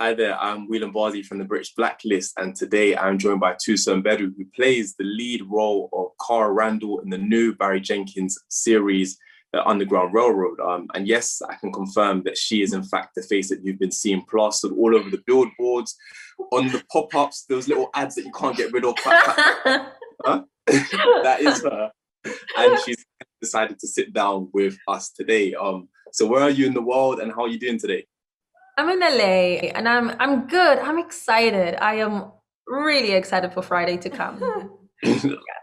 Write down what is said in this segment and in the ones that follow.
Hi there, I'm Whelan Barzey from the British Blacklist, and today I'm joined by Thuso Mbedu, who plays the lead role of Cora Randall in the new Barry Jenkins series, The Underground Railroad. And yes, I can confirm that she is in fact the face that you've been seeing plastered all over the billboards, on the pop-ups, those little ads that you can't get rid of. Huh? That is her. And she's decided to sit down with us today. So where are you in the world and how are you doing today? I'm in LA and I'm good. I'm excited. I am really excited for Friday to come.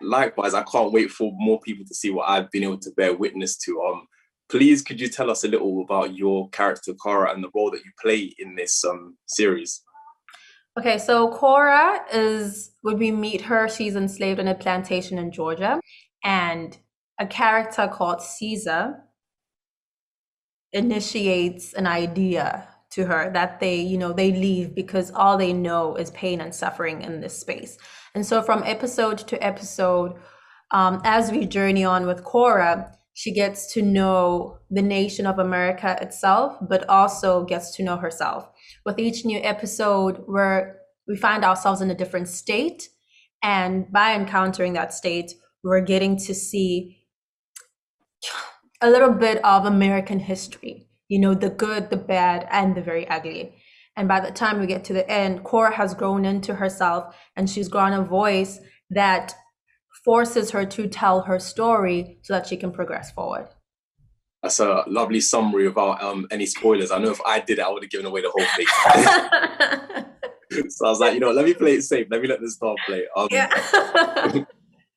Likewise, I can't wait for more people to see what I've been able to bear witness to. Please, could you tell us a little about your character, Cora, and the role that you play in this series? Okay, so Cora is, when we meet her, she's enslaved on a plantation in Georgia, and a character called Caesar initiates an idea to her that they leave because all they know is pain and suffering in this space. And so from episode to episode, as we journey on with Cora, she gets to know the nation of America itself, but also gets to know herself. With each new episode, where we find ourselves in a different state, and by encountering that state, we're getting to see a little bit of American history, the good, the bad, and the very ugly. And by the time we get to the end, Cora has grown into herself and she's grown a voice that forces her to tell her story so that she can progress forward. That's a lovely summary without any spoilers. I know if I did it, I would have given away the whole thing. So I was like, let me play it safe. Let me let the star play. Yeah.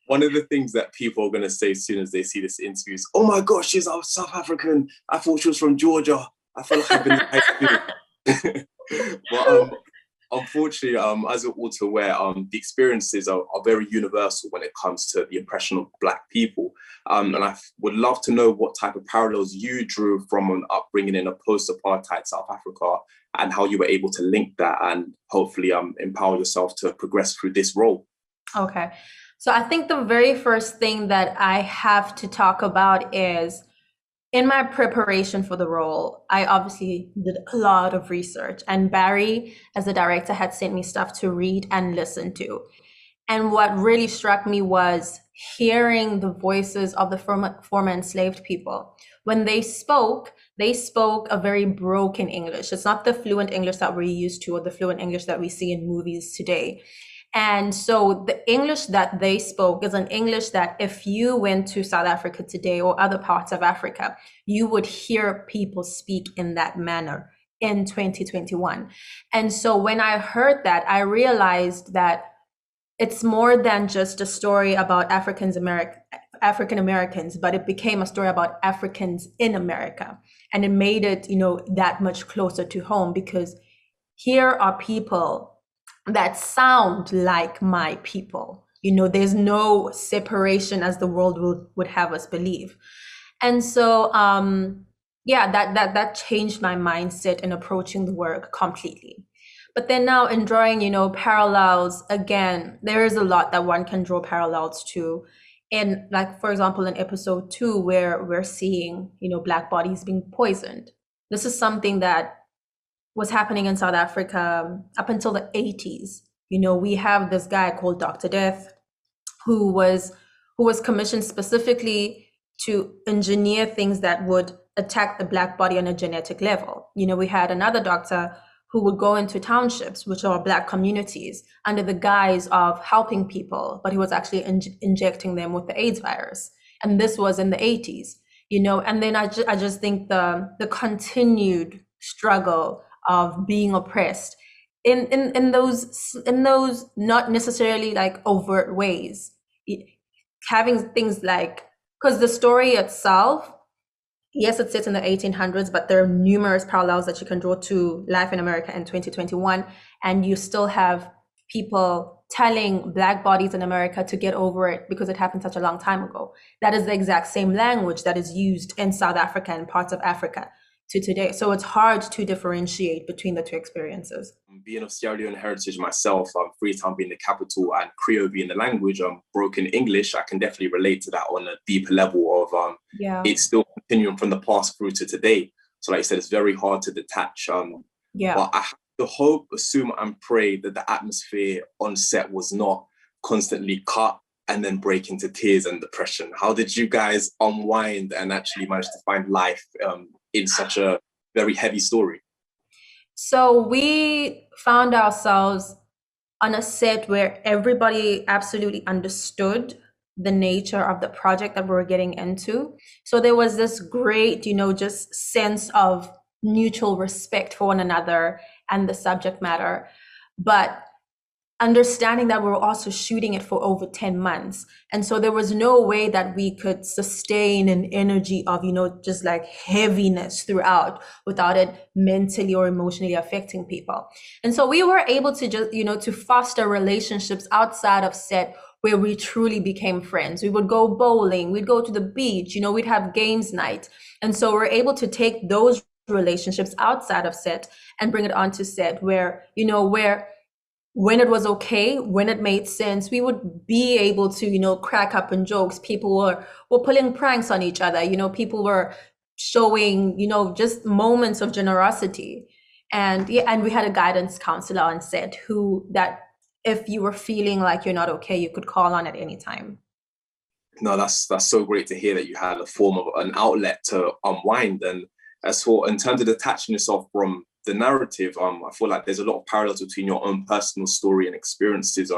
One of the things that people are going to say as soon as they see this interview is, oh my gosh, she's South African. I thought she was from Georgia. I feel like I've been in high school. But unfortunately, as you're all too aware, the experiences are very universal when it comes to the oppression of Black people. And I would love to know what type of parallels you drew from an upbringing in a post-apartheid South Africa and how you were able to link that and hopefully empower yourself to progress through this role. Okay. So I think the very first thing that I have to talk about is, in my preparation for the role, I obviously did a lot of research, and Barry, as the director, had sent me stuff to read and listen to. And what really struck me was hearing the voices of the former enslaved people. When they spoke a very broken English. It's not the fluent English that we're used to or the fluent English that we see in movies today. And so the English that they spoke is an English that if you went to South Africa today or other parts of Africa, you would hear people speak in that manner in 2021. And so when I heard that, I realized that it's more than just a story about African Americans, but it became a story about Africans in America. And it made it, that much closer to home, because here are people that sound like my people. There's no separation as the world would have us believe. And so, that changed my mindset in approaching the work completely. But then now in drawing, parallels, again, there is a lot that one can draw parallels to. And like, for example, in episode 2, where we're seeing, Black bodies being poisoned. This is something that was happening in South Africa up until the 80s. We have this guy called Dr. Death, who was commissioned specifically to engineer things that would attack the Black body on a genetic level. We had another doctor who would go into townships, which are Black communities, under the guise of helping people, but he was actually injecting them with the AIDS virus. And this was in the 80s, and then I just think the continued struggle of being oppressed in those not necessarily like overt ways, having things like, because the story itself, yes, it's set in the 1800s, but there are numerous parallels that you can draw to life in America in 2021, and you still have people telling Black bodies in America to get over it because it happened such a long time ago. That is the exact same language that is used in South Africa and parts of Africa to today. So it's hard to differentiate between the two experiences. Being of Sierra Leone heritage myself, Freetown being the capital and Creole being the language, broken English, I can definitely relate to that on a deeper level of it's still continuing from the past through to today. So like I said, it's very hard to detach. But I have to hope, assume, and pray that the atmosphere on set was not constantly cut and then break into tears and depression. How did you guys unwind and actually manage to find life in such a very heavy story? So we found ourselves on a set where everybody absolutely understood the nature of the project that we were getting into. So there was this great, just sense of mutual respect for one another and the subject matter. But understanding that we were also shooting it for over 10 months. And so there was no way that we could sustain an energy of, just like heaviness throughout without it mentally or emotionally affecting people. And so we were able to just, to foster relationships outside of set where we truly became friends. We would go bowling, we'd go to the beach, we'd have games night. And so we're able to take those relationships outside of set and bring it onto set where, where when it was okay, when it made sense, we would be able to, crack up in jokes. People were pulling pranks on each other. People were showing, just moments of generosity. And and we had a guidance counselor on set that if you were feeling like you're not okay, you could call on at any time. No, that's so great to hear that you had a form of an outlet to unwind. And as for in terms of detaching yourself from the narrative, I feel like there's a lot of parallels between your own personal story and experiences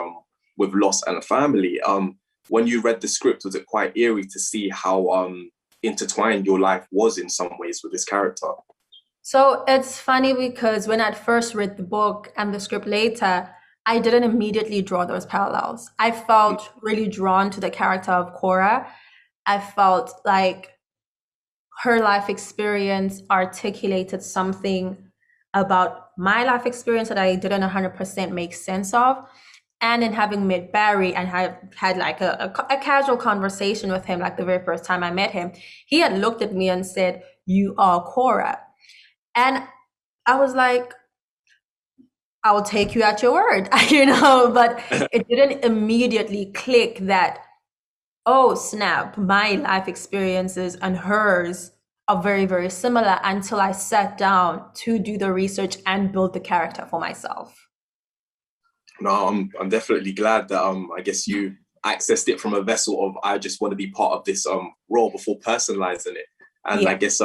with loss and a family. When you read the script, was it quite eerie to see how intertwined your life was in some ways with this character? So it's funny because when I first read the book and the script later, I didn't immediately draw those parallels. I felt really drawn to the character of Cora. I felt like her life experience articulated something about my life experience that I didn't 100% make sense of. And in having met Barry and had like a casual conversation with him, like the very first time I met him, he had looked at me and said, "You are Cora." And I was like, "I will take you at your word," but it didn't immediately click that, oh snap, my life experiences and hers are very, very similar until I sat down to do the research and build the character for myself. No, I'm definitely glad that I guess you accessed it from a vessel of I just want to be part of this role before personalizing it. And I guess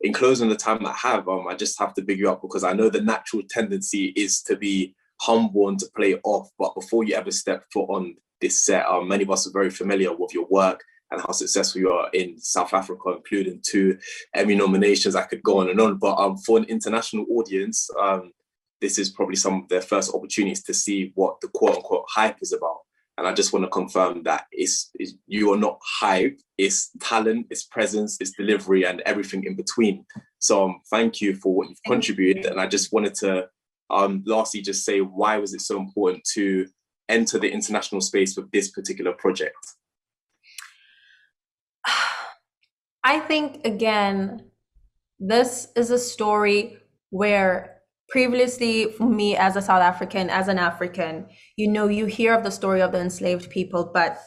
in closing the time I have, I just have to big you up because I know the natural tendency is to be humble and to play off. But before you ever step foot on this set, many of us are very familiar with your work and how successful you are in South Africa, including 2 Emmy nominations. I could go on and on, but for an international audience, this is probably some of their first opportunities to see what the quote unquote hype is about. And I just want to confirm that you are not hype, it's talent, it's presence, it's delivery and everything in between. So thank you for what you've contributed. And I just wanted to lastly just say, why was it so important to enter the international space with this particular project? I think, again, this is a story where previously for me as a South African, as an African, you hear of the story of the enslaved people, but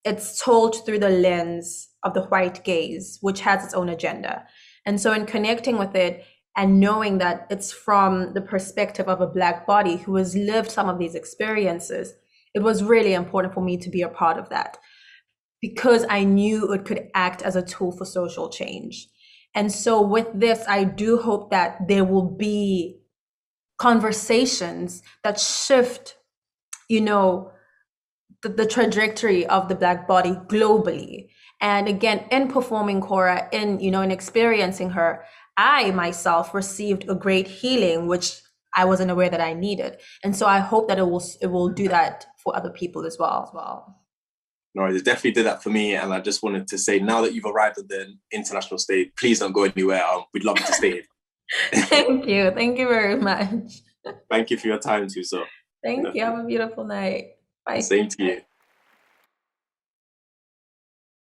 it's told through the lens of the white gaze, which has its own agenda. And so in connecting with it and knowing that it's from the perspective of a Black body who has lived some of these experiences, it was really important for me to be a part of that because I knew it could act as a tool for social change. And so with this, I do hope that there will be conversations that shift, the trajectory of the Black body globally. And again, in performing Cora, in experiencing her, I myself received a great healing, which I wasn't aware that I needed. And so I hope that it will do that for other people as well. No, it definitely did that for me. And I just wanted to say, now that you've arrived at the international stage, please don't go anywhere. We'd love you to stay. Thank you. Thank you very much. Thank you for your time, Thuso. Thank you. Have a beautiful night. Bye. Same to you.